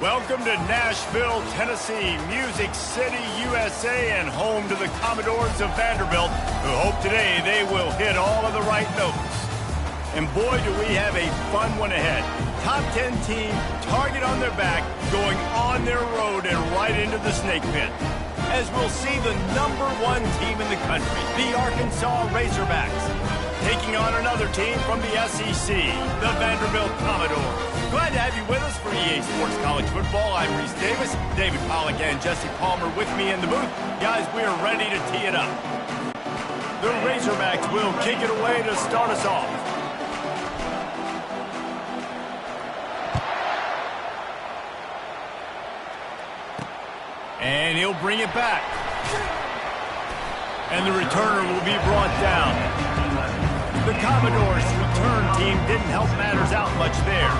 Welcome to Nashville, Tennessee, Music City, USA, and home to the Commodores of Vanderbilt, who hope today they will hit all of the right notes. And boy, do we have a fun one ahead. Top 10 team, target on their back, going on their road and right into the snake pit. As we'll see the #1 team in the country, the Arkansas Razorbacks, taking on another team from the SEC, the Vanderbilt Commodores. Glad to have you with us for EA Sports College Football. I'm Reese Davis, David Pollack and Jesse Palmer with me in the booth. Guys, we are ready to tee it up. The Razorbacks will kick it away to start us off. And he'll bring it back. And the returner will be brought down. The Commodores' return team didn't help matters out much there.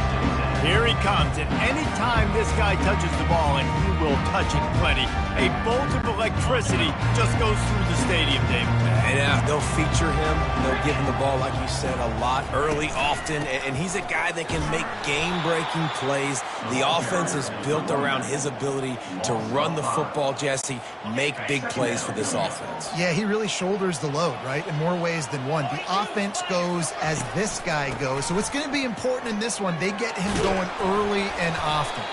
Here he comes, and any time this guy touches the ball, and he will touch it plenty, a bolt of electricity just goes through the stadium, David. Yeah, they'll feature him. They'll give him the ball, like you said, a lot, early, often, and he's a guy that can make game-breaking plays. The offense is built around his ability to run the football, Jesse, make big plays for this offense. Yeah, he really shoulders the load, right, in more ways than one. The offense goes as this guy goes, so it's going to be important in this one. They get him going early and often.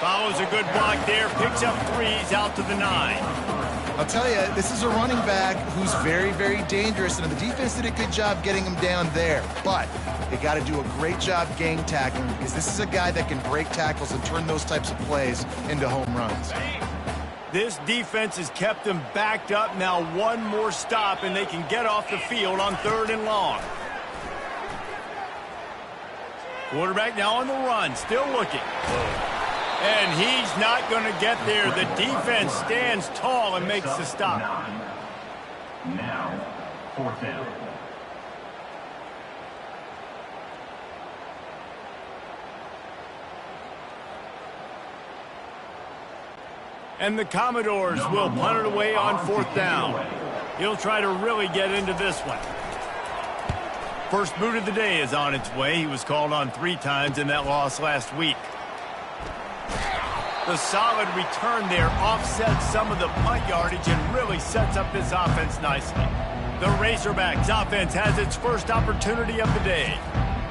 Follows a good block there, picks up threes out to the 9. I'll tell you, this is a running back who's very, very dangerous, and the defense did a good job getting him down there. But they got to do a great job gang tackling, because this is a guy that can break tackles and turn those types of plays into home runs. This defense has kept them backed up. Now one more stop, and they can get off the field on 3rd and long. Quarterback now on the run, still looking. And he's not going to get there. The defense stands tall and makes the stop. Now, 4th down. And the Commodores will punt it away on 4th down. He'll try to really get into this one. First boot of the day is on its way. He was called on 3 times in that loss last week. The solid return there offsets some of the punt yardage and really sets up this offense nicely. The Razorbacks offense has its first opportunity of the day.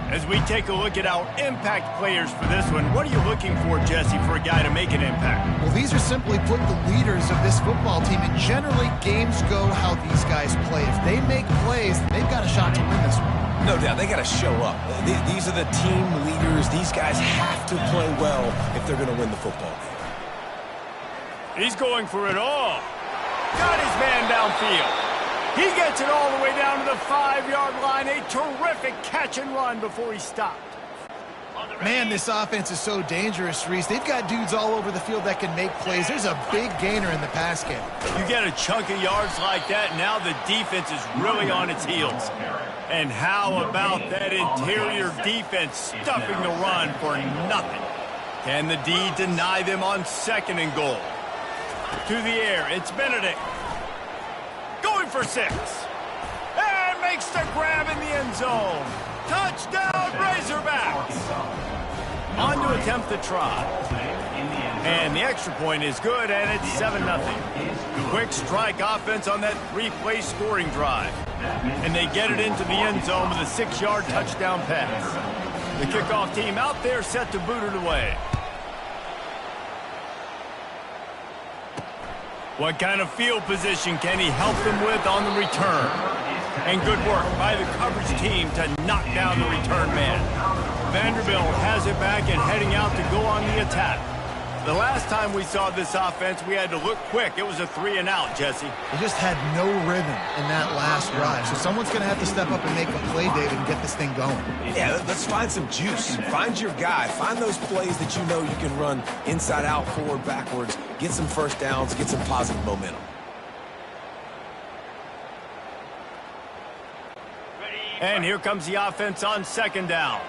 As we take a look at our impact players for this one, what are you looking for, Jesse, for a guy to make an impact? Well, these are simply put the leaders of this football team, and generally games go how these guys play. If they make plays, they've got a shot to win this one. No doubt, they got to show up. These are the team leaders. These guys have to play well if they're going to win the football game. He's going for it all. Got his man downfield. He gets it all the way down to the 5-yard line. A terrific catch and run before he stopped. Man, this offense is so dangerous, Reese. They've got dudes all over the field that can make plays. There's a big gainer in the pass game. You get a chunk of yards like that, now the defense is really on its heels. And how about that interior defense stuffing the run for nothing? Can the D deny them on 2nd and goal? To the air, it's Benedict. Going for 6. And makes the grab in the end zone. Touchdown, Razorbacks. On to attempt the try. And the extra point is good, and it's 7-0. Quick strike offense on that 3-play scoring drive. And they get it into the end zone with a 6-yard touchdown pass. The kickoff team out there set to boot it away. What kind of field position can he help them with on the return? And good work by the coverage team to knock down the return man. Vanderbilt has it back and heading out to go on the attack. The last time we saw this offense, we had to look quick. It was a 3-and-out, Jesse. They just had no rhythm in that last drive. So someone's going to have to step up and make a play, David, and get this thing going. Yeah, let's find some juice. Find your guy. Find those plays that you know you can run inside out, forward, backwards. Get some first downs. Get some positive momentum. And here comes the offense on 2nd down.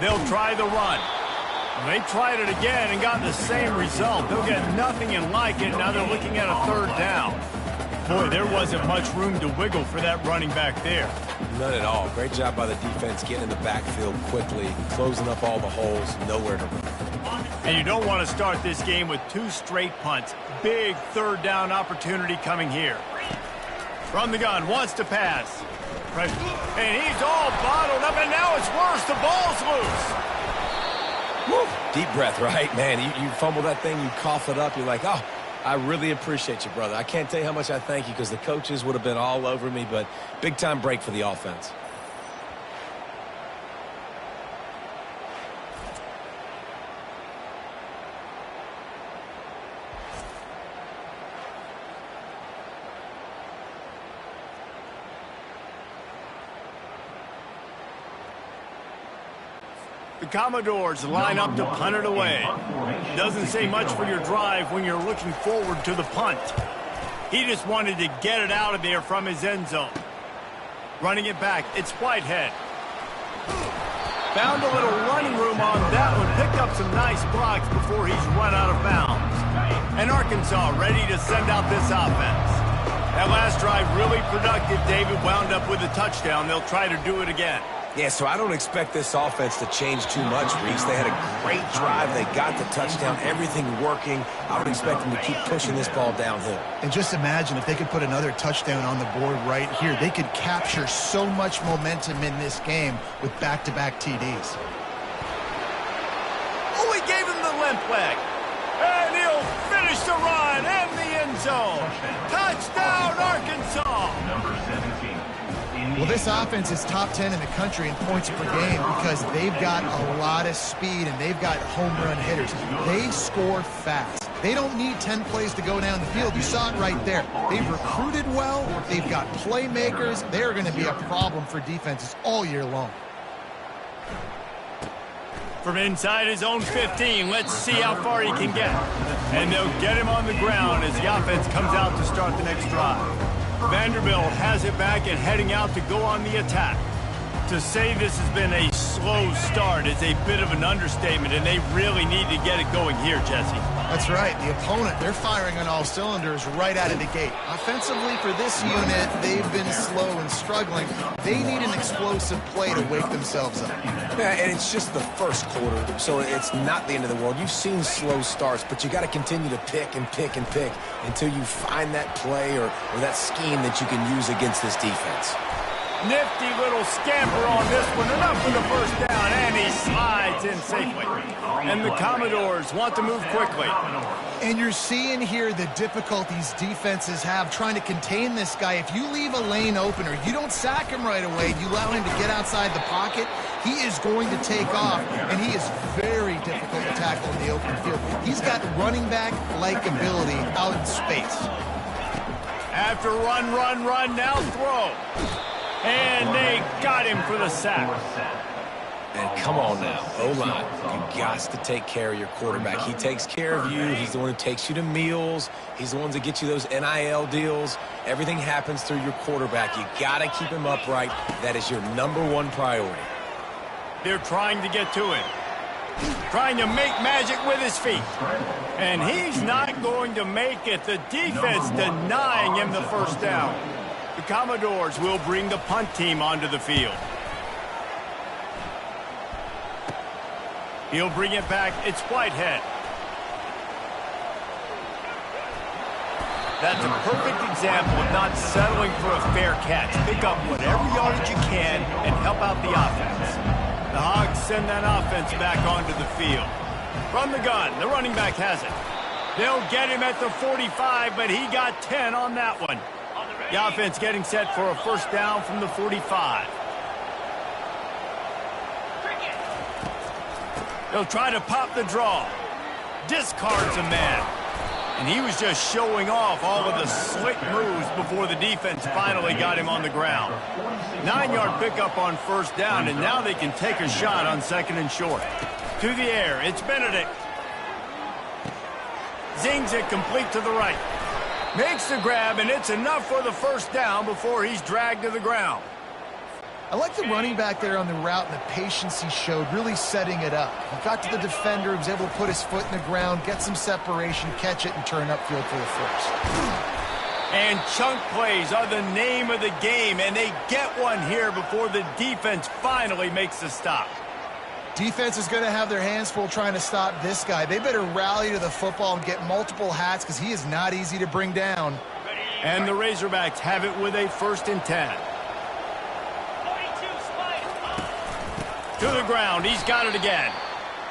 They'll try the run. They tried it again and got the same result. They'll get nothing and like it. Now they're looking at a 3rd down. Boy, there wasn't much room to wiggle for that running back there. None at all. Great job by the defense getting in the backfield quickly, closing up all the holes, nowhere to run. And you don't want to start this game with 2 straight punts. Big third down opportunity coming here. From the gun, wants to pass. And he's all bottled up, and now it's worse. The ball's loose. Woo. Deep breath, right? Man, you fumble that thing, you cough it up, you're like, oh, I really appreciate you, brother. I can't tell you how much I thank you because the coaches would have been all over me, but big-time break for the offense. The Commodores line up to punt it away. Doesn't say much for your drive when you're looking forward to the punt. He just wanted to get it out of there from his end zone. Running it back, it's Whitehead. Found a little running room on that one. Picked up some nice blocks before he's run out of bounds. And Arkansas ready to send out this offense. That last drive really productive. David wound up with a touchdown. They'll try to do it again. Yeah, so I don't expect this offense to change too much, Reese. They had a great drive. They got the touchdown, everything working. I would expect them to keep pushing this ball downhill. And just imagine if they could put another touchdown on the board right here. They could capture so much momentum in this game with back-to-back TDs. Oh, he gave him the limp leg. And he'll finish the run in the end zone. Touchdown, Arkansas. Number 17. Well, this offense is top 10 in the country in points per game because they've got a lot of speed and they've got home run hitters. They score fast. They don't need 10 plays to go down the field. You saw it right there. They've recruited well. They've got playmakers. They're going to be a problem for defenses all year long. From inside his own 15, let's see how far he can get. And they'll get him on the ground as the offense comes out to start the next drive. Vanderbilt has it back and heading out to go on the attack. To say this has been a slow start is a bit of an understatement, and they really need to get it going here, Jesse. That's right. The opponent, they're firing on all cylinders right out of the gate. Offensively for this unit, they've been slow and struggling. They need an explosive play to wake themselves up. Yeah, and it's just the first quarter, so it's not the end of the world. You've seen slow starts, but you got to continue to pick and pick and pick until you find that play or that scheme that you can use against this defense. Nifty little scamper on this one. Enough for the first down, and he slides in safely. And the Commodores want to move quickly. And you're seeing here the difficulties defenses have trying to contain this guy. If you leave a lane open or you don't sack him right away, you allow him to get outside the pocket, he is going to take off, and he is very difficult to tackle in the open field. He's got running back-like ability out in space. After run, now throw. And they got him for the sack. And come on now, O-line, you got to take care of your quarterback. He takes care of you. He's the one who takes you to meals. He's the one that gets you those NIL deals. Everything happens through your quarterback. You got to keep him upright. That is your #1 priority. They're trying to get to him. Trying to make magic with his feet. And he's not going to make it. The defense denying him the first down. The Commodores will bring the punt team onto the field. He'll bring it back. It's Whitehead. That's a perfect example of not settling for a fair catch. Pick up whatever yardage you can and help out the offense. The Hogs send that offense back onto the field. From the gun, the running back has it. They'll get him at the 45, but he got 10 on that one. The offense getting set for a first down from the 45. They'll try to pop the draw. Discards a man. And he was just showing off all of the slick moves before the defense finally got him on the ground. 9-yard pickup on first down, and now they can take a shot on second and short. To the air, it's Benedict. Zings it complete to the right. Makes the grab, and it's enough for the first down before he's dragged to the ground. I like the running back there on the route and the patience he showed, really setting it up. He got to the defender, he was able to put his foot in the ground, get some separation, catch it, and turn upfield for the first. And chunk plays are the name of the game, and they get one here before the defense finally makes the stop. Defense is going to have their hands full trying to stop this guy. They better rally to the football and get multiple hats because he is not easy to bring down. And the Razorbacks have it with a 1st and 10. To the ground. He's got it again.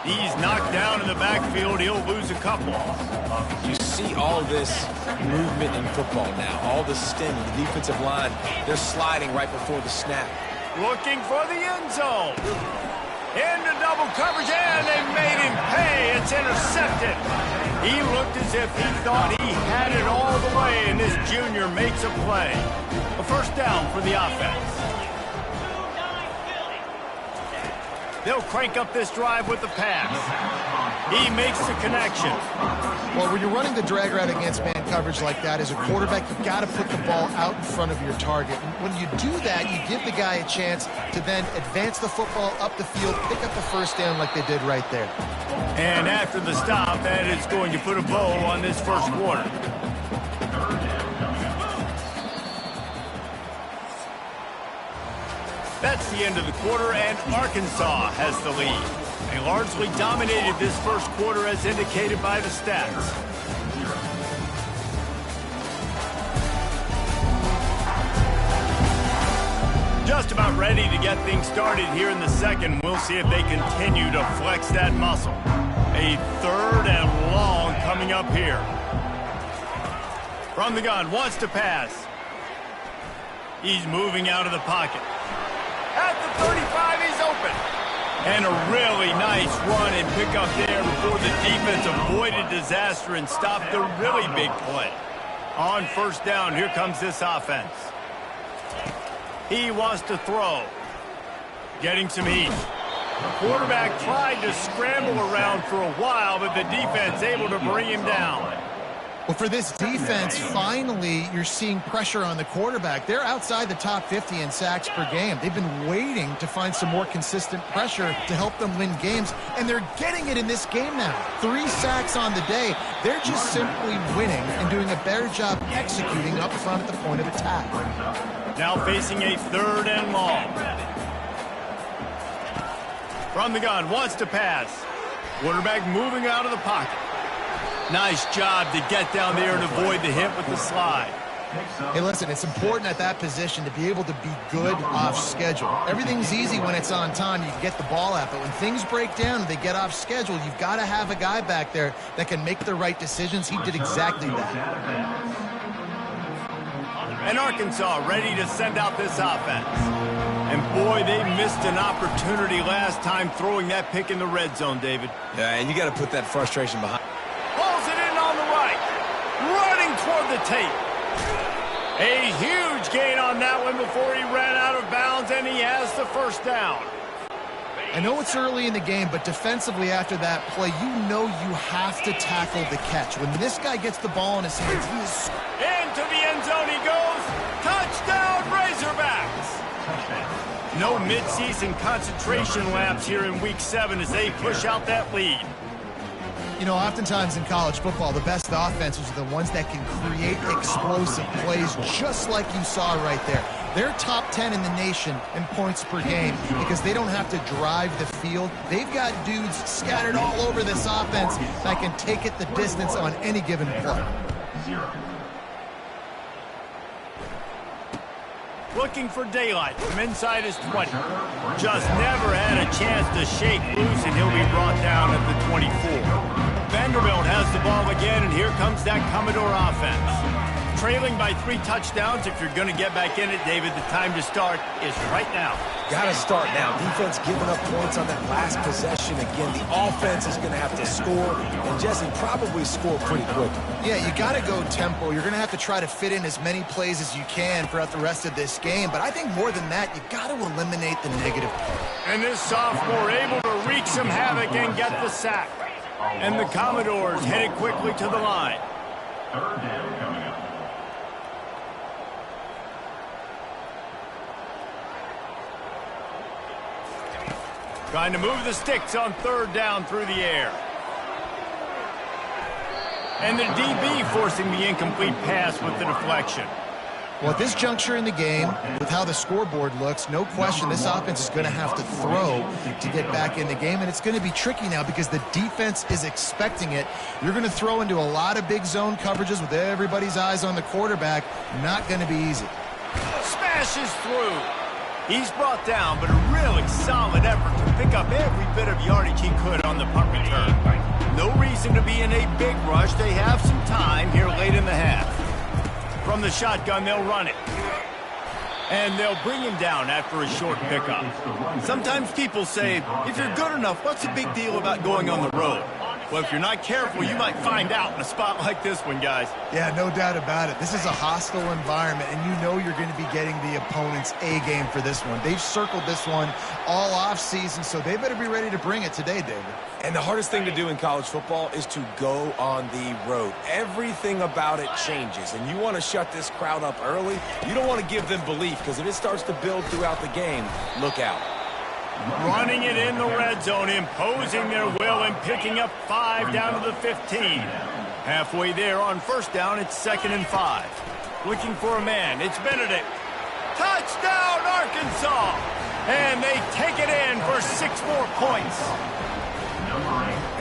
He's knocked down in the backfield. He'll lose a couple. You see all this movement in football now. All the stemming. The defensive line, they're sliding right before the snap. Looking for the end zone. Into double coverage, and they made him pay. It's intercepted. He looked as if he thought he had it all the way, and this junior makes a play. A 1st down for the offense. They'll crank up this drive with the pass. He makes the connection. Well, when you're running the drag route against man coverage like that, as a quarterback, you've got to put the ball out in front of your target. And when you do that, you give the guy a chance to then advance the football up the field, pick up the 1st down like they did right there. And after the stop, that is going to put a bow on this 1st quarter. That's the end of the quarter, and Arkansas has the lead. They largely dominated this 1st quarter as indicated by the stats. Just about ready to get things started here in the 2nd. We'll see if they continue to flex that muscle. A 3rd and long coming up here. From the gun, wants to pass. He's moving out of the pocket. At the 35, he's open. And a really nice run and pick up there before the defense avoided disaster and stopped a really big play. On 1st down, here comes this offense. He wants to throw. Getting some heat. The quarterback tried to scramble around for a while, but the defense able to bring him down. Well, for this defense, finally, you're seeing pressure on the quarterback. They're outside the top 50 in sacks per game. They've been waiting to find some more consistent pressure to help them win games, and they're getting it in this game now. 3 sacks on the day. They're just simply winning and doing a better job executing up front at the point of attack. Now facing a 3rd and long. From the gun, wants to pass. Quarterback moving out of the pocket. Nice job to get down there and avoid the hit with the slide. Hey, listen, it's important at that position to be able to be good off schedule. Everything's easy when it's on time. You can get the ball out, but when things break down and they get off schedule, you've got to have a guy back there that can make the right decisions. He did exactly that. And Arkansas ready to send out this offense. And boy, they missed an opportunity last time throwing that pick in the red zone, David. Yeah, and you got to put that frustration behind. Pulls it in on the right. Running toward the tape. A huge gain on that one before he ran out of bounds, and he has the 1st down. I know it's early in the game, but defensively after that play, you know you have to tackle the catch. When this guy gets the ball in his hands, he is... Into the end zone he goes. Touchdown, Razorbacks. No midseason concentration lapse here in Week 7 as they push out that lead. You know, oftentimes in college football, the best offenses are the ones that can create explosive plays, just like you saw right there. They're top 10 in the nation in points per game because they don't have to drive the field. They've got dudes scattered all over this offense that can take it the distance on any given play. Looking for daylight from inside his 20. Just never had a chance to shake loose, and he'll be brought down at the 24. Vanderbilt has the ball again, and here comes that Commodore offense. Trailing by 3 touchdowns. If you're going to get back in it, David, the time to start is right now. Got to start now. Defense giving up points on that last possession. Again, the offense is going to have to score, and Jesse probably score pretty quickly. Yeah, you got to go tempo. You're going to have to try to fit in as many plays as you can throughout the rest of this game. But I think more than that, you got to eliminate the negative. And this sophomore able to wreak some havoc and get the sack. And the Commodores headed quickly to the line. 3rd down coming up. Trying to move the sticks on 3rd down through the air. And the DB forcing the incomplete pass with the deflection. Well, at this juncture in the game, with how the scoreboard looks, no question this offense is going to have to throw to get back in the game, and it's going to be tricky now because the defense is expecting it. You're going to throw into a lot of big zone coverages with everybody's eyes on the quarterback. Not going to be easy. Smashes through. He's brought down, but a really solid effort to pick up every bit of yardage he could on the punt return. No reason to be in a big rush. They have some time here late in the half. From the shotgun, they'll run it. And they'll bring him down after a short pickup. Sometimes people say, if you're good enough, what's the big deal about going on the road? Well, if you're not careful, you might find out in a spot like this one, guys. Yeah, no doubt about it. This is a hostile environment, and you know you're going to be getting the opponent's A game for this one. They've circled this one all offseason, so they better be ready to bring it today, David. And the hardest thing to do in college football is to go on the road. Everything about it changes, and you want to shut this crowd up early. You don't want to give them belief, because if it starts to build throughout the game, look out. Running it in the red zone, imposing their will and picking up 5 down to the 15. Halfway there on first down, it's 2nd and 5. Looking for a man, it's Benedict. Touchdown, Arkansas! And they take it in for 6 more points.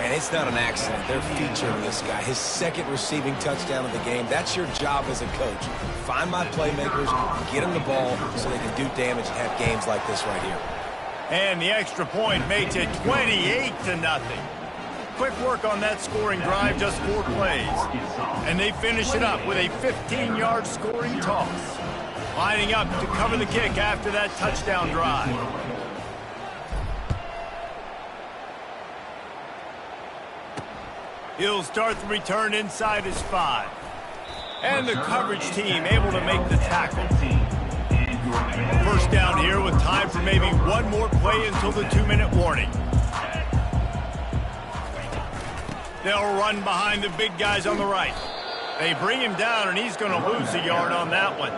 And it's not an accident. They're featuring this guy. His 2nd receiving touchdown of the game. That's your job as a coach. Find my playmakers, get them the ball so they can do damage and have games like this right here. And the extra point makes it 28-0. Quick work on that scoring drive, just 4 plays. And they finish it up with a 15-yard scoring toss. Lining up to cover the kick after that touchdown drive. He'll start the return inside his 5. And the coverage team able to make the tackle. First down here with time for maybe one more play until the 2-minute warning. They'll run behind the big guys on the right. They bring him down, and he's going to lose a yard on that one.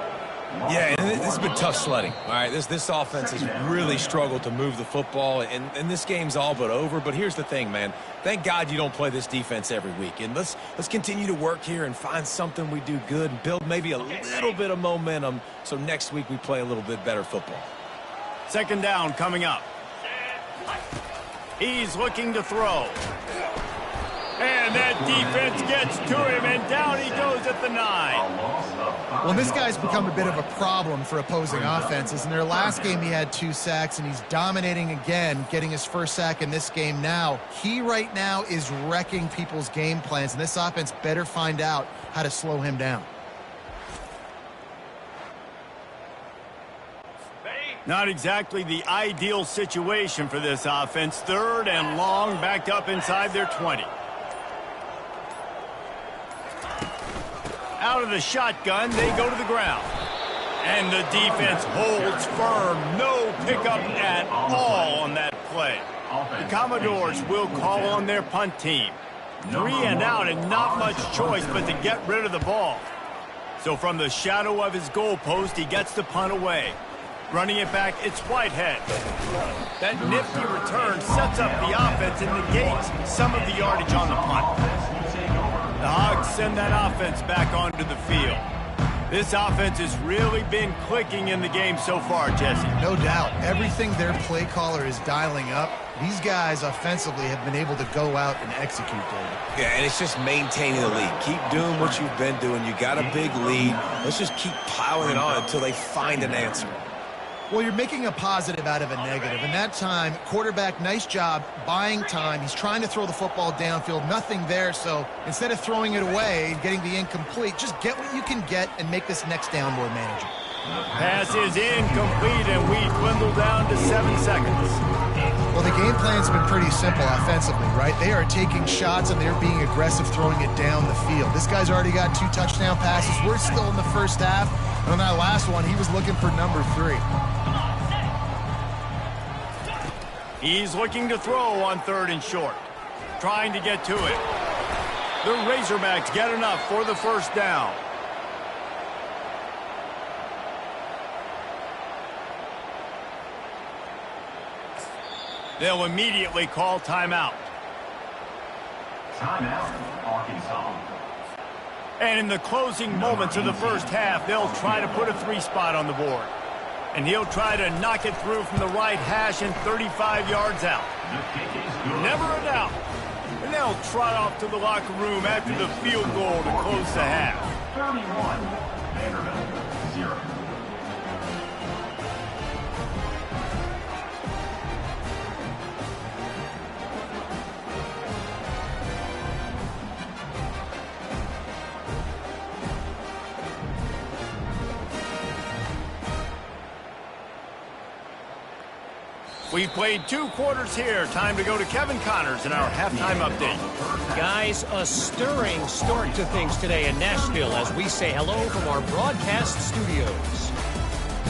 Yeah, and this has been tough sledding. All right, this offense has really struggled to move the football, and this game's all but over. But here's the thing, man. Thank God you don't play this defense every week. And let's continue to work here and find something we do good and build maybe a little bit of momentum so next week we play a little bit better football. 2nd down coming up. He's looking to throw. And that defense gets to him, and down he goes at the 9. Well, this guy's become a bit of a problem for opposing offenses. In their last game, he had 2 sacks, and he's dominating again, getting his 1st sack in this game now. He right now is wrecking people's game plans, and this offense better find out how to slow him down. Not exactly the ideal situation for this offense. 3rd and long, backed up inside their 20. Out of the shotgun, they go to the ground. And the defense holds firm. No pickup at all on that play. The Commodores will call on their punt team. 3 and out and not much choice but to get rid of the ball. So from the shadow of his goalpost, he gets the punt away. Running it back, it's Whitehead. That nifty return sets up the offense and negates some of the yardage on the punt. The Hogs send that offense back onto the field. This offense has really been clicking in the game so far, Jesse. No doubt. Everything their play caller is dialing up, these guys offensively have been able to go out and execute, David. Yeah, and it's just maintaining the lead. Keep doing what you've been doing. You got a big lead. Let's just keep piling it on until they find an answer. Well, you're making a positive out of a negative. And that time, quarterback, nice job buying time. He's trying to throw the football downfield. Nothing there. So instead of throwing it away and getting the incomplete, just get what you can get and make this next down more manageable. Pass is incomplete, and we dwindle down to 7 seconds. Well, the game plan's been pretty simple offensively, right? They are taking shots, and they're being aggressive throwing it down the field. This guy's already got 2 touchdown passes. We're still in the first half. And on that last one, he was looking for number 3. He's looking to throw on 3rd and short. Trying to get to it. The Razorbacks get enough for the 1st down. They'll immediately call timeout. Timeout, Arkansas. And in the closing moments of the first half, they'll try to put a 3-spot on the board. And he'll try to knock it through from the right hash and 35 yards out. Never a doubt. And they'll trot off to the locker room after the field goal to close the half. 31, Vanderbilt, 0. We played 2 quarters here. Time to go to Kevin Connors in our halftime update. Guys, a stirring start to things today in Nashville as we say hello from our broadcast studios.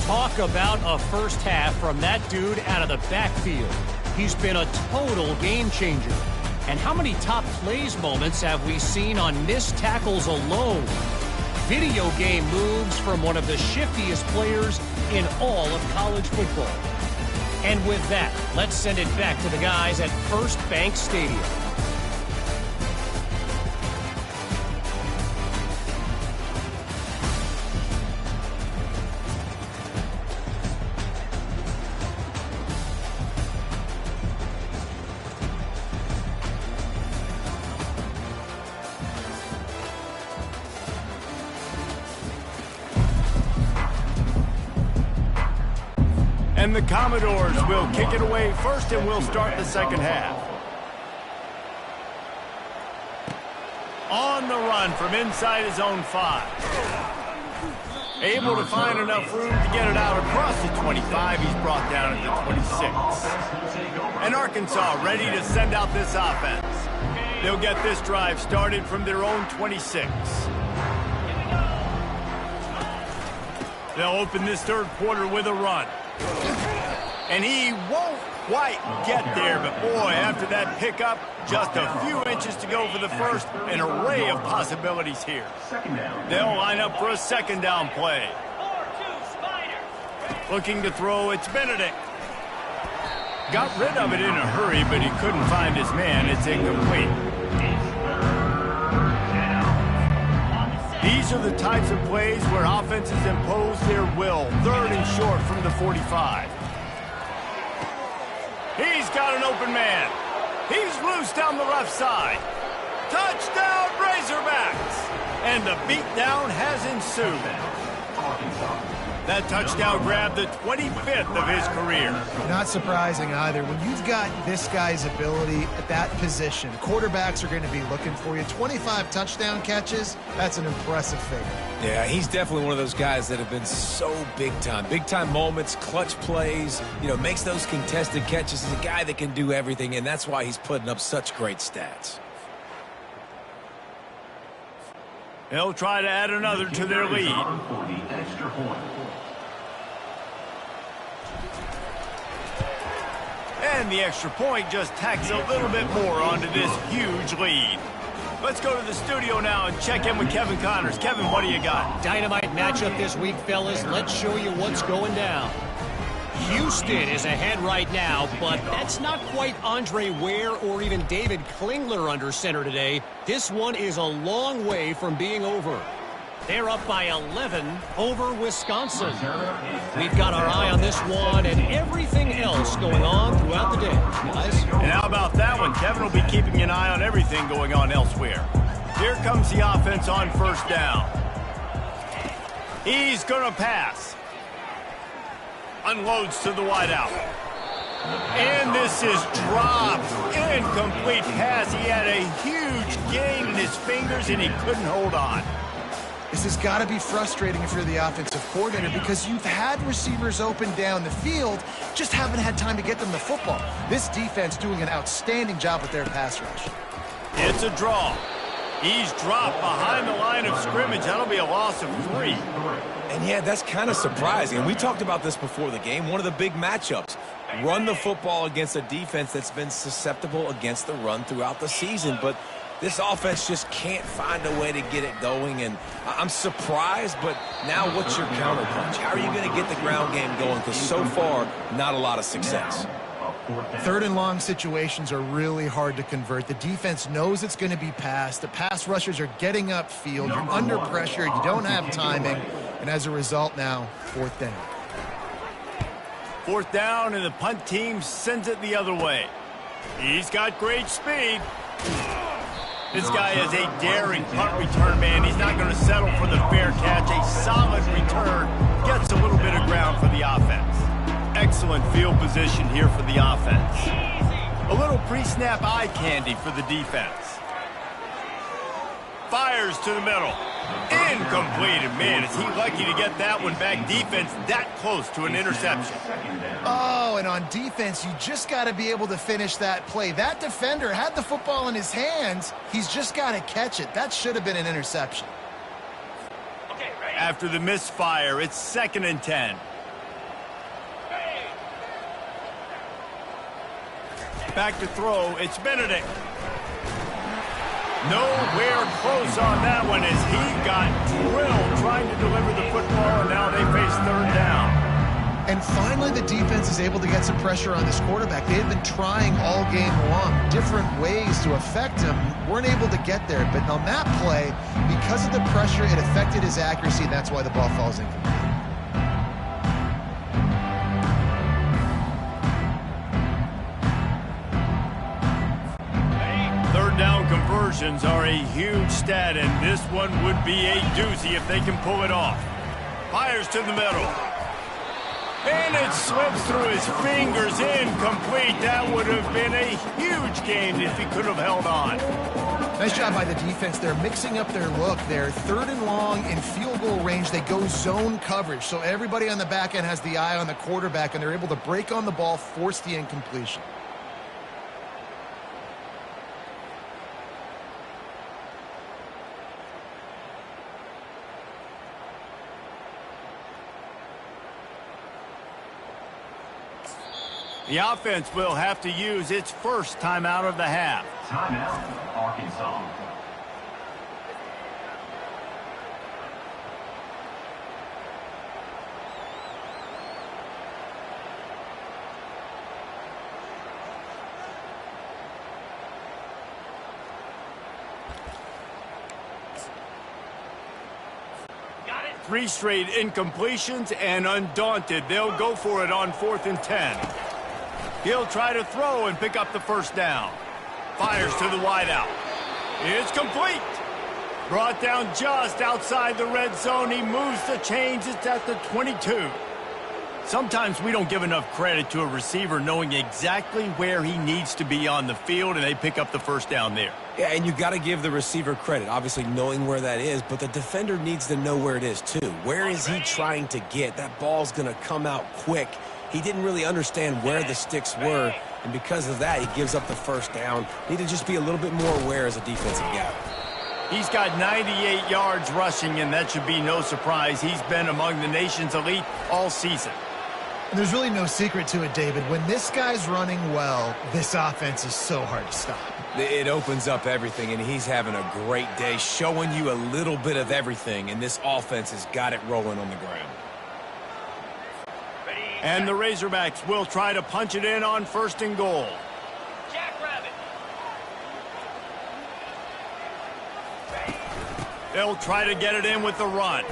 Talk about a first half from that dude out of the backfield. He's been a total game changer. And how many top plays moments have we seen on missed tackles alone? Video game moves from one of the shiftiest players in all of college football. And with that, let's send it back to the guys at First Bank Stadium. And the Commodores will kick it away first, and we'll start the second half. On the run from inside his own 5. Able to find enough room to get it out across the 25. He's brought down at the 26. And Arkansas ready to send out this offense. They'll get this drive started from their own 26. They'll open this third quarter with a run. And he won't quite get there, but boy, after that pickup, just a few inches to go for the first, an array of possibilities here. They'll line up for a second down play. Looking to throw, it's Benedict. Got rid of it in a hurry, but he couldn't find his man. It's incomplete. These are the types of plays where offenses impose their will. 3rd and short from the 45. He's got an open man. He's loose down the left side. Touchdown, Razorbacks! And the beatdown has ensued. That touchdown grabbed the 25th of his career. Not surprising either. When you've got this guy's ability at that position, quarterbacks are going to be looking for you. 25 touchdown catches, that's an impressive figure. Yeah, he's definitely one of those guys that have been so big time. Big time moments, clutch plays, makes those contested catches. He's a guy that can do everything, and that's why he's putting up such great stats. They'll try to add another to their lead. And the extra point just tacks a little bit more onto this huge lead. Let's go to the studio now and check in with Kevin Connors. Kevin, what do you got? Dynamite matchup this week, fellas. Let's show you what's going down. Houston is ahead right now, but that's not quite Andre Ware or even David Klingler under center today. This one is a long way from being over. They're up by 11 over Wisconsin. We've got our eye on this one and everything else going on throughout the day, guys. And how about that one? Kevin will be keeping an eye on everything going on elsewhere. Here comes the offense on first down. He's going to pass. Unloads to the wideout. And this is dropped. Incomplete pass. He had a huge gain in his fingers, and he couldn't hold on. This has got to be frustrating if you're the offensive coordinator because you've had receivers open down the field, just haven't had time to get them the football. This defense doing an outstanding job with their pass rush. It's a draw. He's dropped behind the line of scrimmage. That'll be a loss of 3. And yeah, that's kind of surprising. We talked about this before the game. One of the big matchups. Run the football against a defense that's been susceptible against the run throughout the season. But this offense just can't find a way to get it going. And I'm surprised, but now what's your counterpunch? How are you going to get the ground game going? Because so far, not a lot of success. Third and long situations are really hard to convert. The defense knows it's going to be passed. The pass rushers are getting upfield. You're under pressure. You don't have timing. And as a result now, fourth down. Fourth down, and the punt team sends it the other way. He's got great speed. This guy is a daring punt return man. He's not going to settle for the fair catch. A solid return gets a little bit of ground for the offense. Excellent field position here for the offense. A little pre-snap eye candy for the defense. Fires to the middle. Incomplete. And man, is he lucky to get that one back. Defense that close to an interception. Oh, and on defense, you just got to be able to finish that play. That defender had the football in his hands. He's just got to catch it. That should have been an interception. After the misfire, it's 2nd and 10. Back to throw, it's Benedict. Nowhere close on that one as he got drilled trying to deliver the football, and now they face 3rd down. And finally, the defense is able to get some pressure on this quarterback. They had been trying all game long, different ways to affect him. Weren't able to get there, but on that play, because of the pressure, it affected his accuracy, and that's why the ball falls incomplete. Down conversions are a huge stat, and this one would be a doozy if they can pull it off. Fires to the middle. And it slips through his fingers, incomplete. That would have been a huge gain if he could have held on. Nice job by the defense. They're mixing up their look. They're 3rd and long in field goal range. They go zone coverage, so everybody on the back end has the eye on the quarterback, and they're able to break on the ball, force the incompletion. The offense will have to use its first timeout of the half. Timeout, Arkansas. Three straight incompletions, and undaunted, they'll go for it on 4th and 10. He'll try to throw and pick up the first down. Fires to the wideout. It's complete. Brought down just outside the red zone. He moves the chains. It's at the 22. Sometimes we don't give enough credit to a receiver knowing exactly where he needs to be on the field, and they pick up the first down there. Yeah, and you got to give the receiver credit, obviously knowing where that is, but the defender needs to know where it is too. Where is he trying to get? That ball's going to come out quick. He didn't really understand where the sticks were, and because of that, he gives up the first down. Need to just be a little bit more aware as a defensive guy. He's got 98 yards rushing, and that should be no surprise. He's been among the nation's elite all season. And there's really no secret to it, David. When this guy's running well, this offense is so hard to stop. It opens up everything, and he's having a great day, showing you a little bit of everything, and this offense has got it rolling on the ground. And the Razorbacks will try to punch it in on 1st and goal. Jackrabbit. They'll try to get it in with the run.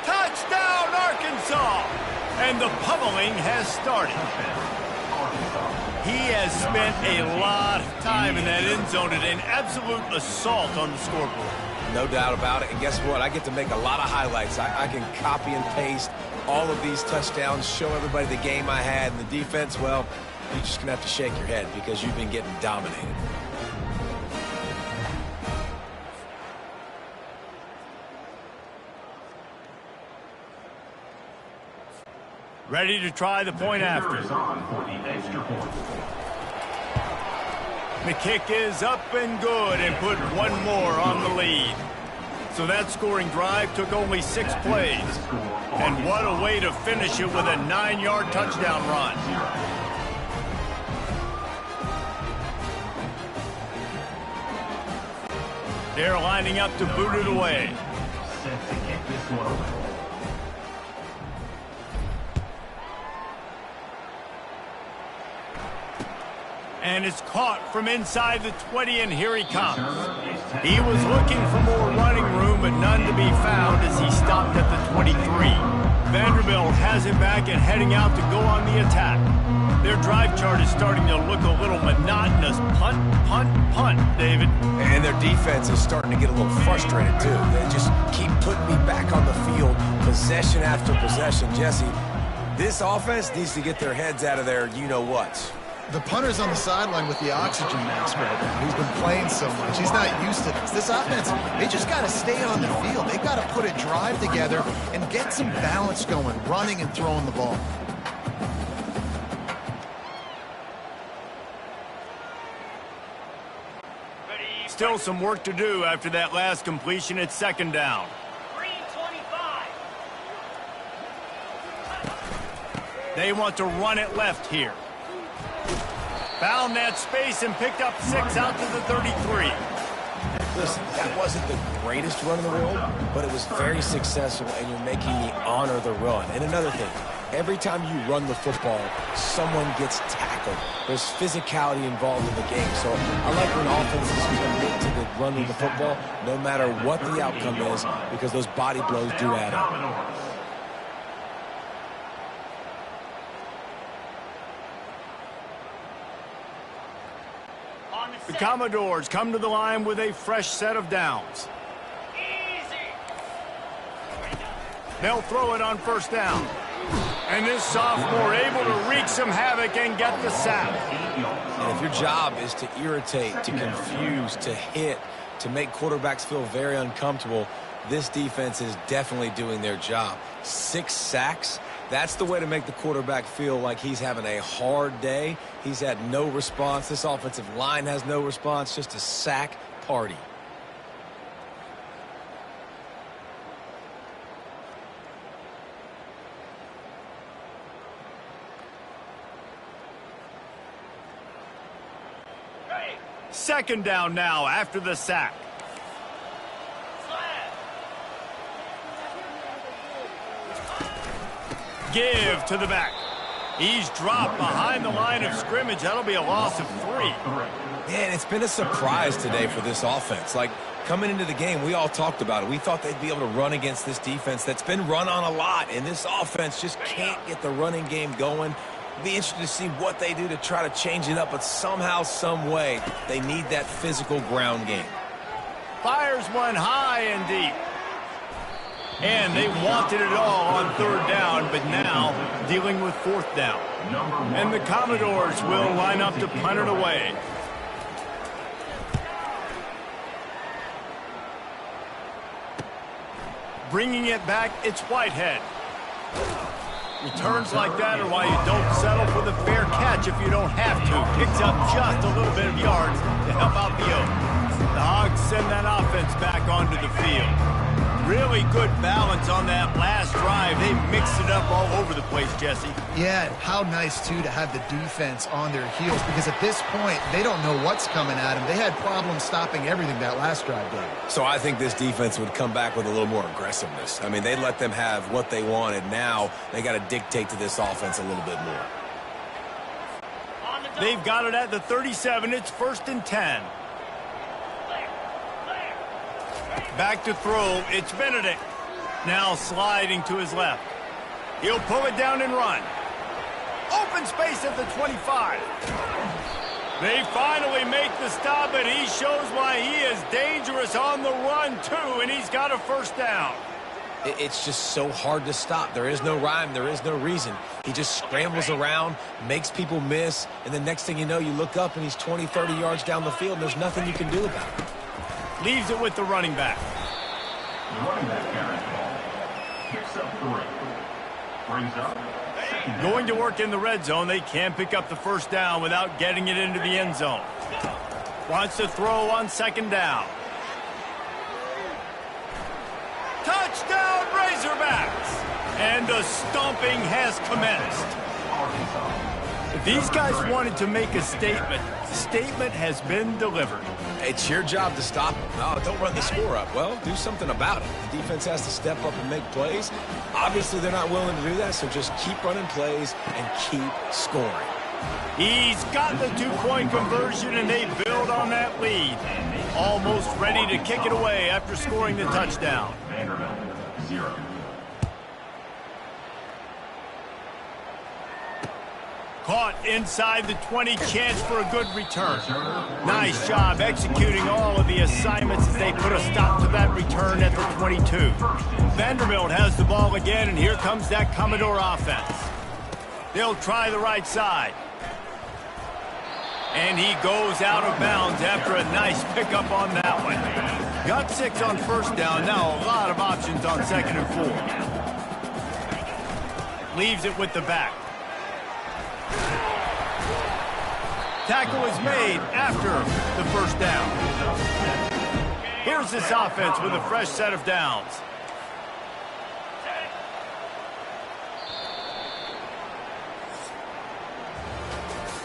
Touchdown, Arkansas! And the pummeling has started. He has spent a lot of time in that end zone and an absolute assault on the scoreboard. No doubt about it. And guess what? I get to make a lot of highlights. I can copy and paste all of these touchdowns, show everybody the game I had, and the defense, well, you're just going to have to shake your head because you've been getting dominated. Ready to try the point after. The kick is up and good and put one more on the lead. So that scoring drive took only 6 plays. And what a way to finish it with a 9-yard touchdown run. They're lining up to boot it away. Set to kick this one away. And it's caught from inside the 20, and here he comes. He was looking for more running room, but none to be found as he stopped at the 23. Vanderbilt has it back and heading out to go on the attack. Their drive chart is starting to look a little monotonous. Punt, punt, punt, David. And their defense is starting to get a little frustrated, too. They just keep putting me back on the field, possession after possession. Jesse, this offense needs to get their heads out of their you-know-what. The punter's on the sideline with the oxygen mask right now. He's been playing so much. He's not used to this. This offense, they just got to stay on the field. They got to put a drive together and get some balance going, running and throwing the ball. Still some work to do after that last completion. It's second down. 325. They want to run it left here. Found that space and picked up 6 out to the 33. Listen, that wasn't the greatest run in the world, but it was very successful, and you're making me honor the run. And another thing, every time you run the football, someone gets tackled. There's physicality involved in the game. So I like when offenses commit to the running the football, no matter what the outcome is, because those body blows do add up. The Commodores come to the line with a fresh set of downs. They'll throw it on first down. And this sophomore able to wreak some havoc and get the sack. And if your job is to irritate, to confuse, to hit, to make quarterbacks feel very uncomfortable, this defense is definitely doing their job. 6 sacks. That's the way to make the quarterback feel like he's having a hard day. He's had no response. This offensive line has no response. Just a sack party. Second down now after the sack. Give to the back. He's dropped behind the line of scrimmage. That'll be a loss of 3. Man, it's been a surprise today for this offense. Like, coming into the game, we all talked about it. We thought they'd be able to run against this defense that's been run on a lot, and this offense just can't get the running game going. It'll be interesting to see what they do to try to change it up, but somehow, some way, they need that physical ground game. Fires one high and deep. And they wanted it all on third down, but now dealing with fourth down. And the Commodores will line up to punt it away. Bringing it back, it's Whitehead. Returns like that are why you don't settle for the fair catch if you don't have to. Picks up just a little bit of yards to help out the Oaks. The Hogs send that offense back onto the field. Really good balance on that last drive. They mixed it up all over the place, Jesse. Yeah, and how nice, too, to have the defense on their heels, because at this point, they don't know what's coming at them. They had problems stopping everything that last drive did. So I think this defense would come back with a little more aggressiveness. I mean, they let them have what they wanted. Now they got to dictate to this offense a little bit more. They've got it at the 37. It's 1st and 10. Back to throw, it's Benedict. Now sliding to his left. He'll pull it down and run. Open space at the 25. They finally make the stop, and he shows why he is dangerous on the run, too, and he's got a first down. It's just so hard to stop. There is no rhyme. There is no reason. He just scrambles around, makes people miss, and the next thing you know, you look up, and he's 20, 30 yards down the field, and there's nothing you can do about it. Leaves it with the running back. The running back carries the ball. Picks up 3. Brings up. Going to work in the red zone. They can pick up the first down without getting it into the end zone. Wants to throw on second down. Touchdown, Razorbacks! And the stomping has commenced. If these guys wanted to make a statement, the statement has been delivered. It's your job to stop them. No, don't run the score up. Well, do something about it. The defense has to step up and make plays. Obviously, they're not willing to do that, so just keep running plays and keep scoring. He's got the two-point conversion, and they build on that lead. Almost ready to kick it away after scoring the touchdown. Vanderbilt, 0. Caught inside the 20, chance for a good return. Nice job executing all of the assignments as they put a stop to that return at the 22. Vanderbilt has the ball again, and here comes that Commodore offense. They'll try the right side. And he goes out of bounds after a nice pickup on that one. Got 6 on first down, now a lot of options on 2nd and 4. Leaves it with the back. Tackle is made after the first down. Here's this offense with a fresh set of downs.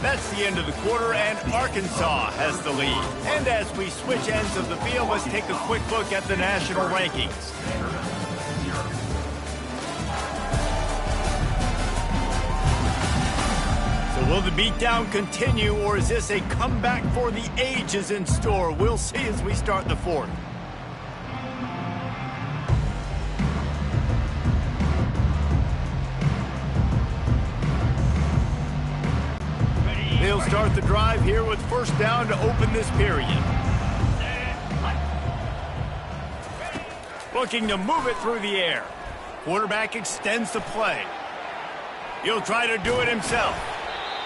That's the end of the quarter, and Arkansas has the lead. And as we switch ends of the field, let's take a quick look at the national rankings. So will the beatdown continue, or is this a comeback for the ages in store? We'll see as we start the fourth. They'll start the drive here with first down to open this period. Looking to move it through the air. Quarterback extends the play. He'll try to do it himself.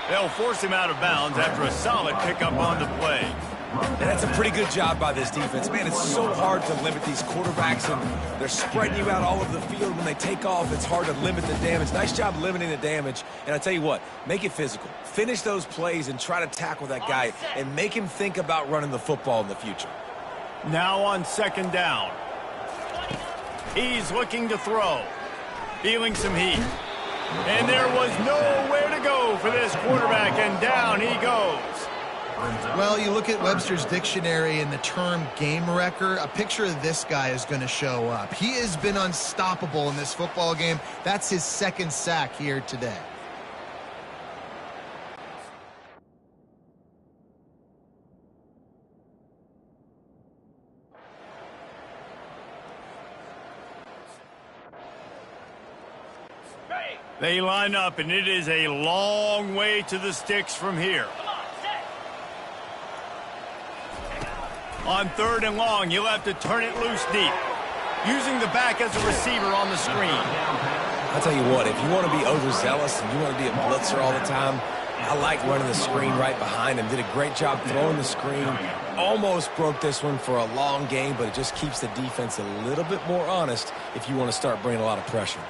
They'll force him out of bounds after a solid pickup on the play. And that's a pretty good job by this defense. Man, it's so hard to limit these quarterbacks, and they're spreading you out all over the field. When they take off, it's hard to limit the damage. Nice job limiting the damage. And I tell you what, make it physical. Finish those plays and try to tackle that guy and make him think about running the football in the future. Now on 2nd down. He's looking to throw. Feeling some heat. And there was nowhere to go for this quarterback, and down he goes. Well, you look at Webster's dictionary and the term game wrecker, a picture of this guy is going to show up. He has been unstoppable in this football game. That's his 2nd sack here today. They line up, and it is a long way to the sticks from here. On 3rd and long, you'll have to turn it loose deep, using the back as a receiver on the screen. I'll tell you what, if you want to be overzealous and you want to be a blitzer all the time, I like running the screen right behind him. Did a great job throwing the screen. Almost broke this one for a long game, but it just keeps the defense a little bit more honest if you want to start bringing a lot of pressure.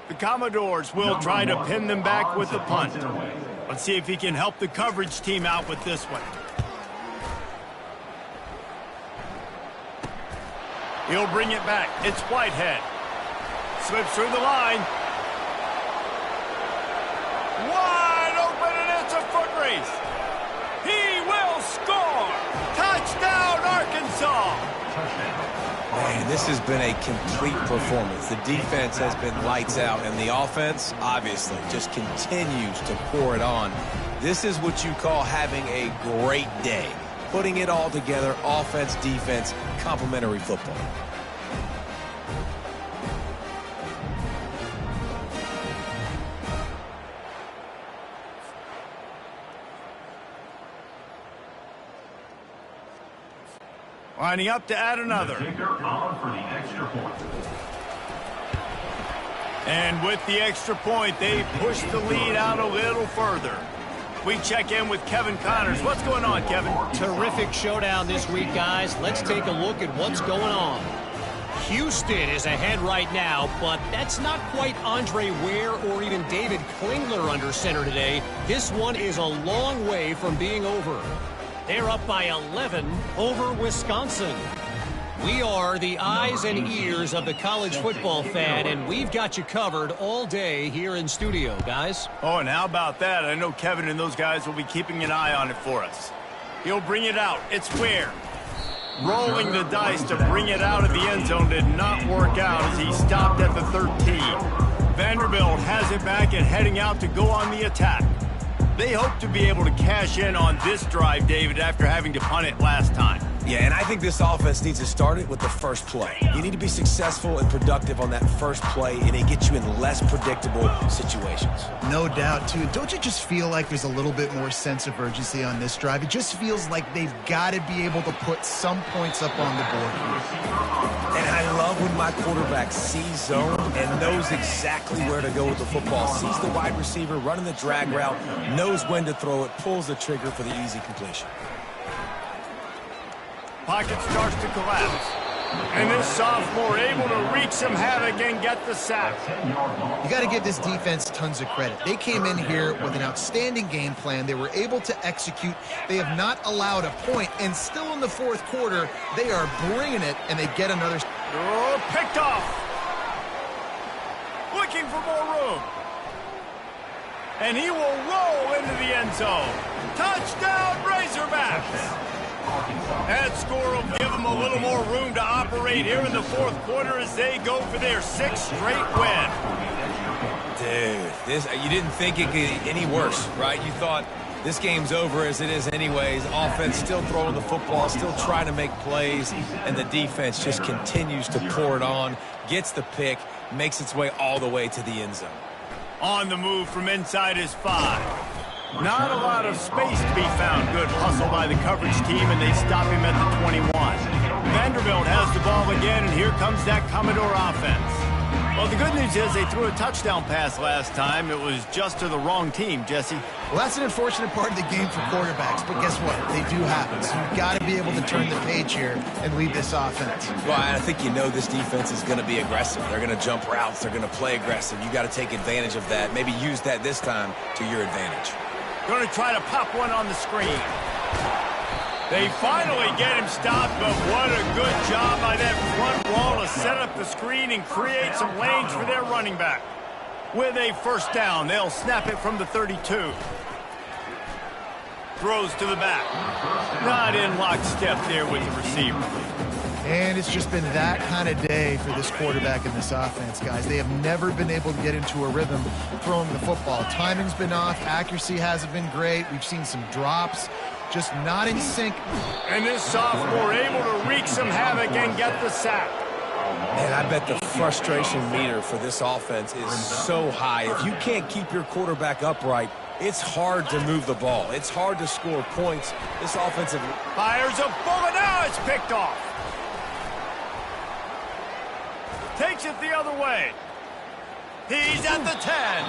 The Commodores will try to pin them back with the punt. Let's see if he can help the coverage team out with this one. He'll bring it back. It's Whitehead. Slips through the line. Wide open, and it's a foot race. He will score. Touchdown, Arkansas. Man, this has been a complete performance. The defense has been lights out, and the offense, obviously, just continues to pour it on. This is what you call having a great day. Putting it all together, offense, defense, complementary football. Lining up to add another. On for the extra point. And with the extra point, they push the lead out a little further. We check in with Kevin Connors. What's going on, Kevin? Terrific showdown this week, guys. Let's take a look at what's going on. Houston is ahead right now, but that's not quite Andre Ware or even David Klingler under center today. This one is a long way from being over. They're up by 11 over Wisconsin. We are the eyes and ears of the college football fan, and we've got you covered all day here in studio, guys. Oh, and how about that? I know Kevin and those guys will be keeping an eye on it for us. He'll bring it out. It's where? Rolling the dice to bring it out of the end zone did not work out as he stopped at the 13. Vanderbilt has it back and heading out to go on the attack. They hope to be able to cash in on this drive, David, after having to punt it last time. Yeah, and I think this offense needs to start it with the first play. You need to be successful and productive on that first play, and it gets you in less predictable situations. No doubt, too. Don't you just feel like there's a little bit more sense of urgency on this drive? It just feels like they've got to be able to put some points up on the board. And I love when my quarterback sees zone and knows exactly where to go with the football. Sees the wide receiver running the drag route, knows when to throw it, pulls the trigger for the easy completion. Pocket starts to collapse. And this sophomore able to wreak some havoc and get the sack. You got to give this defense tons of credit. They came in here with an outstanding game plan. They were able to execute. They have not allowed a point, and still in the fourth quarter, they are bringing it, and they get another. Oh, picked off. Looking for more room. And he will roll into the end zone. Touchdown, Razorbacks. That score will give them a little more room to operate here in the fourth quarter as they go for their 6th straight win. Dude, you didn't think it could get any worse, right? You thought this game's over as it is anyways. Offense still throwing the football, still trying to make plays, and the defense just continues to pour it on, gets the pick, makes its way all the way to the end zone. On the move from inside his 5. Not a lot of space to be found. Good hustle by the coverage team, and they stop him at the 21. Vanderbilt has the ball again, and here comes that Commodore offense. Well, the good news is they threw a touchdown pass last time. It was just to the wrong team, Jesse. Well, that's an unfortunate part of the game for quarterbacks, but guess what? They do happen. So you've got to be able to turn the page here and lead this offense. Well, I think you know this defense is going to be aggressive. They're going to jump routes. They're going to play aggressive. You got to take advantage of that. Maybe use that this time to your advantage. Going to try to pop one on the screen. They finally get him stopped, but what a good job by that front wall to set up the screen and create some lanes for their running back. With a first down, they'll snap it from the 32. Throws to the back. Not in lockstep there with the receiver. And it's just been that kind of day for this quarterback and this offense, guys. They have never been able to get into a rhythm throwing the football. Timing's been off. Accuracy hasn't been great. We've seen some drops. Just not in sync. And this sophomore able to wreak some havoc and get the sack. Man, I bet the frustration meter for this offense is so high. If you can't keep your quarterback upright, it's hard to move the ball. It's hard to score points. This offensive... Fires a bullet. Now it's picked off. Takes it the other way. He's at the 10.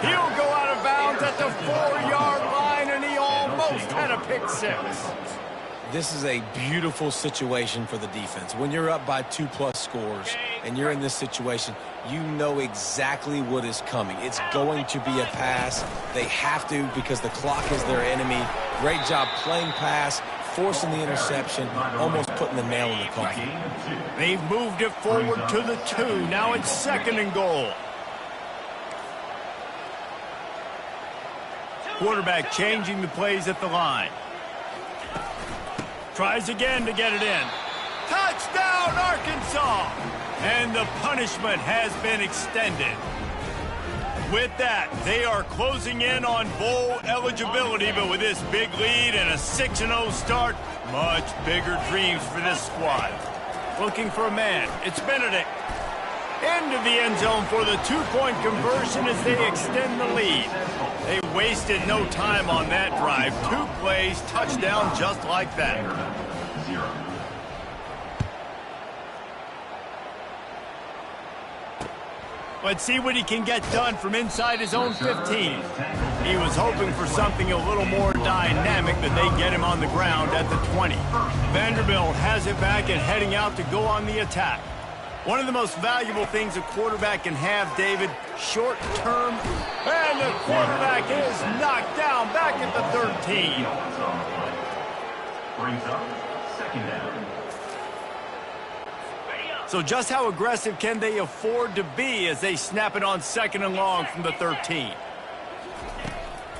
He'll go out of bounds at the 4-yard line, and he almost had a pick 6. This is a beautiful situation for the defense. When you're up by 2+ scores and you're in this situation, you know exactly what is coming. It's going to be a pass. They have to because the clock is their enemy. Great job playing pass, forcing the interception, almost putting the nail in the coffin. They've moved it forward to the 2. Now it's 2nd and goal. Quarterback changing the plays at the line. Tries again to get it in. Touchdown, Arkansas! And the punishment has been extended. With that, they are closing in on bowl eligibility, but with this big lead and a 6-0 start, much bigger dreams for this squad. Looking for a man. It's Benedict. Into the end zone for the 2-point conversion as they extend the lead. They wasted no time on that drive. 2 plays, touchdown just like that. Let's see what he can get done from inside his own 15. He was hoping for something a little more dynamic, but they get him on the ground at the 20. Vanderbilt has it back and heading out to go on the attack. One of the most valuable things a quarterback can have, David, short-term. And the quarterback is knocked down back at the 13. Brings up 2nd down. So just how aggressive can they afford to be as they snap it on 2nd and long from the 13?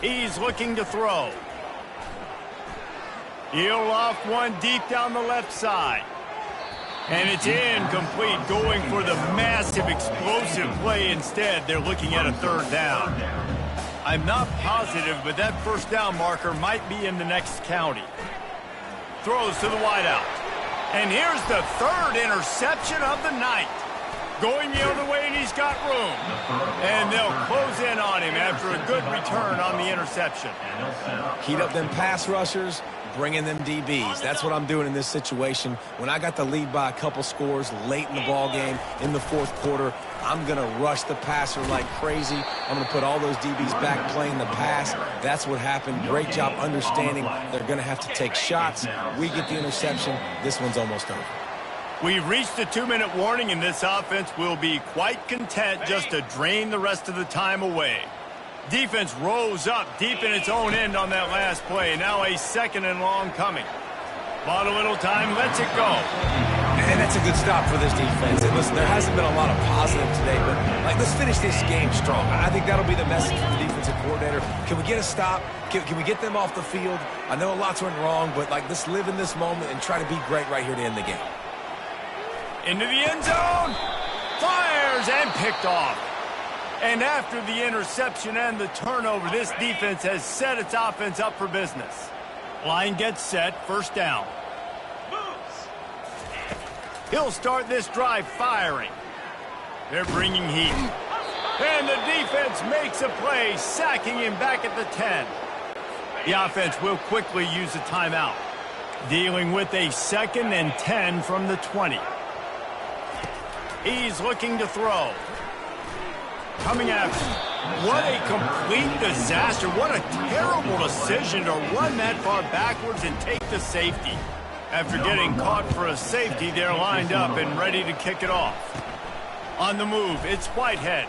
He's looking to throw. He'll loft one deep down the left side. And it's incomplete, going for the massive explosive play instead. They're looking at a 3rd down. I'm not positive, but that 1st down marker might be in the next county. Throws to the wideout. And here's the 3rd interception of the night. Going the other way, and he's got room. And they'll close in on him after a good return on the interception. Heat up them pass rushers, bring in them DBs. That's what I'm doing in this situation. When I got the lead by a couple scores late in the ball game in the 4th quarter, I'm going to rush the passer like crazy. I'm going to put all those DBs back playing the pass. That's what happened. Great job understanding they're going to have to take shots. We get the interception. This one's almost over. We've reached a 2-minute warning, and this offense will be quite content just to drain the rest of the time away. Defense rose up deep in its own end on that last play. Now a 2nd and long coming. Bought a little time, lets it go. And that's a good stop for this defense. And listen, there hasn't been a lot of positive today, but let's finish this game strong. I think that'll be the message from the defensive coordinator. Can we get a stop? Can we get them off the field? I know a lot's went wrong, but let's live in this moment and try to be great right here to end the game. Into the end zone. Fires and picked off. And after the interception and the turnover, this defense has set its offense up for business. Line gets set, 1st down. He'll start this drive firing. They're bringing heat. And the defense makes a play, sacking him back at the 10. The offense will quickly use a timeout, dealing with a 2nd and 10 from the 20. He's looking to throw. Coming after him. What a complete disaster. What a terrible decision to run that far backwards and take the safety. After getting caught for a safety, they're lined up and ready to kick it off. On the move, it's Whitehead.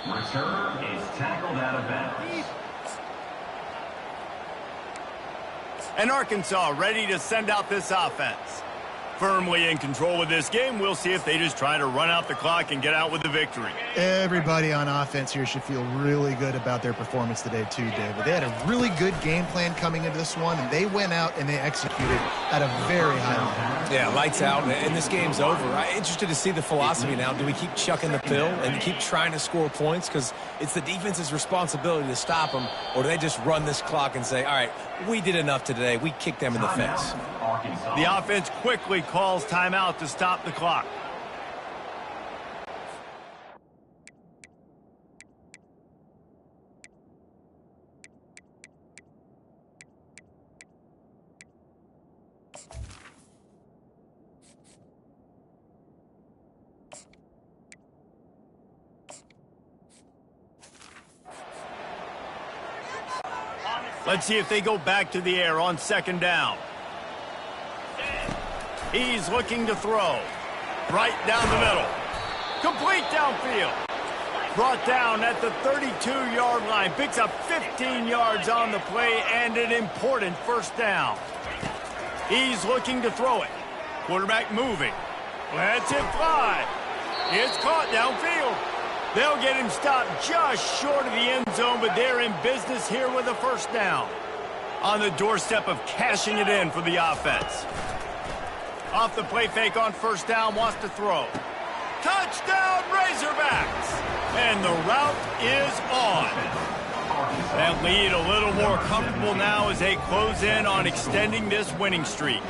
Returner is tackled out of bounds. And Arkansas ready to send out this offense. Firmly in control of this game. We'll see if they just try to run out the clock and get out with the victory. Everybody on offense here should feel really good about their performance today too, David. They had a really good game plan coming into this one, and they went out and they executed at a very high level. Yeah, lights out, and this game's over. I'm interested to see the philosophy now. Do we keep chucking the pill and keep trying to score points because it's the defense's responsibility to stop them, or do they just run this clock and say, all right, we did enough today. We kicked them in the face. The offense quickly calls timeout to stop the clock. Let's see if they go back to the air on 2nd down. He's looking to throw. Right down the middle. Complete downfield. Brought down at the 32-yard line. Picks up 15 yards on the play and an important 1st down. He's looking to throw it. Quarterback moving. Lets it fly. It's caught downfield. They'll get him stopped just short of the end zone, but they're in business here with a 1st down. On the doorstep of cashing it in for the offense. Off the play fake on 1st down, wants to throw. Touchdown, Razorbacks! And the route is on. That lead a little more comfortable now as they close in on extending this winning streak.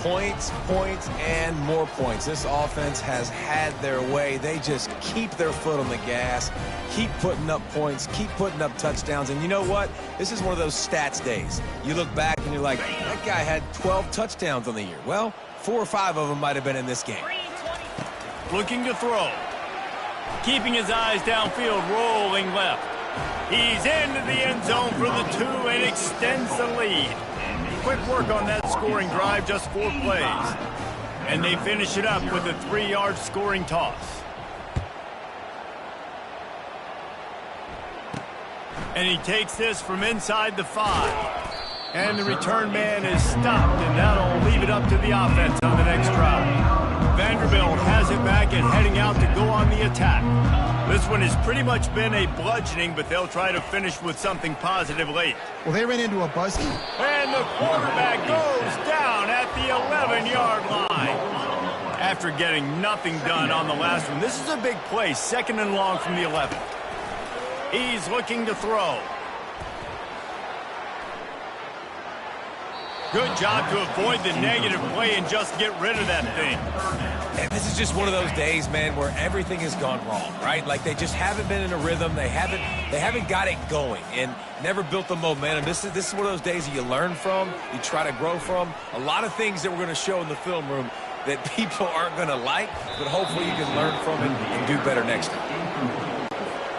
Points, points, and more points. This offense has had their way. They just keep their foot on the gas, keep putting up points, keep putting up touchdowns. And you know what? This is one of those stats days. You look back and you're like, that guy had 12 touchdowns on the year. Well, 4 or 5 of them might have been in this game. Looking to throw. Keeping his eyes downfield, rolling left. He's into the end zone for the 2 and extends the lead. Quick work on that scoring drive, just 4 plays. And they finish it up with a 3-yard scoring toss. And he takes this from inside the 5. And the return man is stopped, and that'll leave it up to the offense on the next drive. Vanderbilt has it back and heading out to go on the attack. This one has pretty much been a bludgeoning, but they'll try to finish with something positive late. Well, they ran into a buzzkie. And the quarterback goes down at the 11-yard line. After getting nothing done on the last one, this is a big play, 2nd and long from the 11. He's looking to throw. Good job to avoid the negative play and just get rid of that thing. And this is just one of those days, man, where everything has gone wrong, right? Like they just haven't been in a rhythm. They haven't got it going and never built the momentum. This is one of those days that you learn from, you try to grow from. A lot of things that we're going to show in the film room that people aren't going to like, but hopefully you can learn from it and do better next time.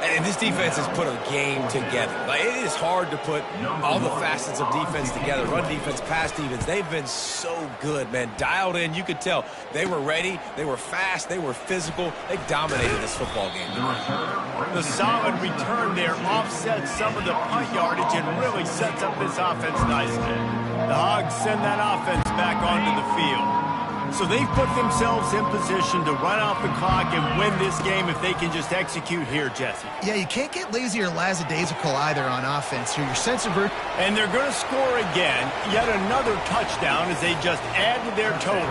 And this defense has put a game together. Like, it is hard to put all the facets of defense together. Run defense, pass defense. They've been so good, man. Dialed in. You could tell they were ready. They were fast. They were physical. They dominated this football game. The solid return there offsets some of the punt yardage and really sets up this offense nicely. The Hogs send that offense back onto the field. So they've put themselves in position to run out the clock and win this game if they can just execute here, Jesse. Yeah, you can't get lazy or lackadaisical either on offense here. Your sense of and they're going to score again. Yet another touchdown as they just add to their total.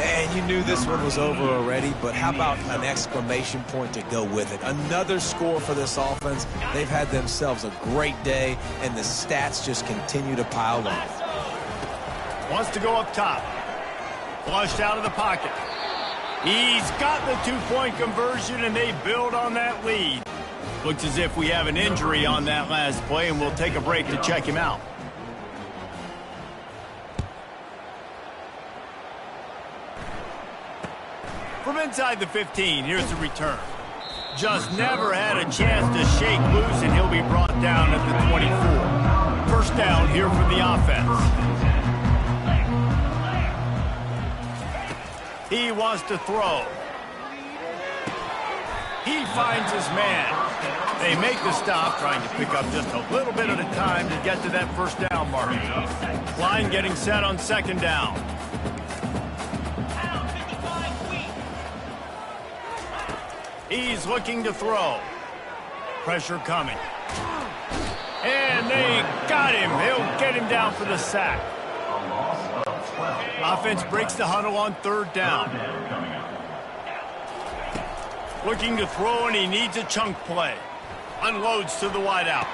And you knew this one was over already, but how about an exclamation point to go with it? Another score for this offense. They've had themselves a great day, and the stats just continue to pile on. Wants to go up top. Flushed out of the pocket. He's got the two-point conversion, and they build on that lead. Looks as if we have an injury on that last play, and we'll take a break to check him out. From inside the 15, here's the return. Just never had a chance to shake loose, and he'll be brought down at the 24. First down here for the offense. He wants to throw. He finds his man. They make the stop, trying to pick up just a little bit at a time to get to that first down mark. Line getting set on 2nd down. He's looking to throw. Pressure coming. And they got him. They'll get him down for the sack. Offense breaks the huddle on 3rd down. Looking to throw, and he needs a chunk play. Unloads to the wideout.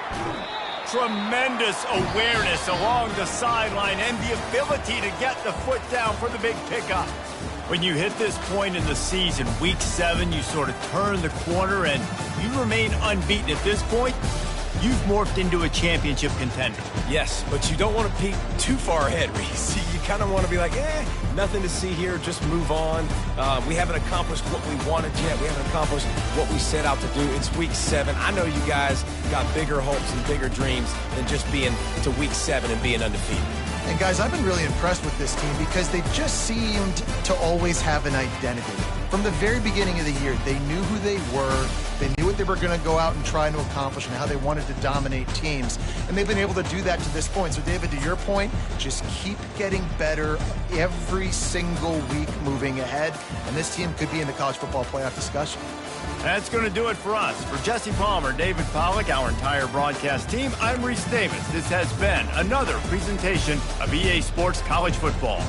Tremendous awareness along the sideline and the ability to get the foot down for the big pickup. When you hit this point in the season, week 7, you sort of turn the corner and you remain unbeaten. At this point, you've morphed into a championship contender. Yes, but you don't want to peek too far ahead, Reese. You kind of want to be like, nothing to see here, just move on. We haven't accomplished what we wanted yet. We haven't accomplished what we set out to do. It's week 7. I know you guys got bigger hopes and bigger dreams than just being to week 7 and being undefeated. And guys, I've been really impressed with this team because they just seemed to always have an identity. From the very beginning of the year, they knew who they were. They knew what they were going to go out and try to accomplish and how they wanted to dominate teams. And they've been able to do that to this point. So, David, to your point, just keep getting better every single week moving ahead. And this team could be in the college football playoff discussion. That's going to do it for us. For Jesse Palmer, David Pollack, our entire broadcast team, I'm Reese Davis. This has been another presentation of EA Sports College Football.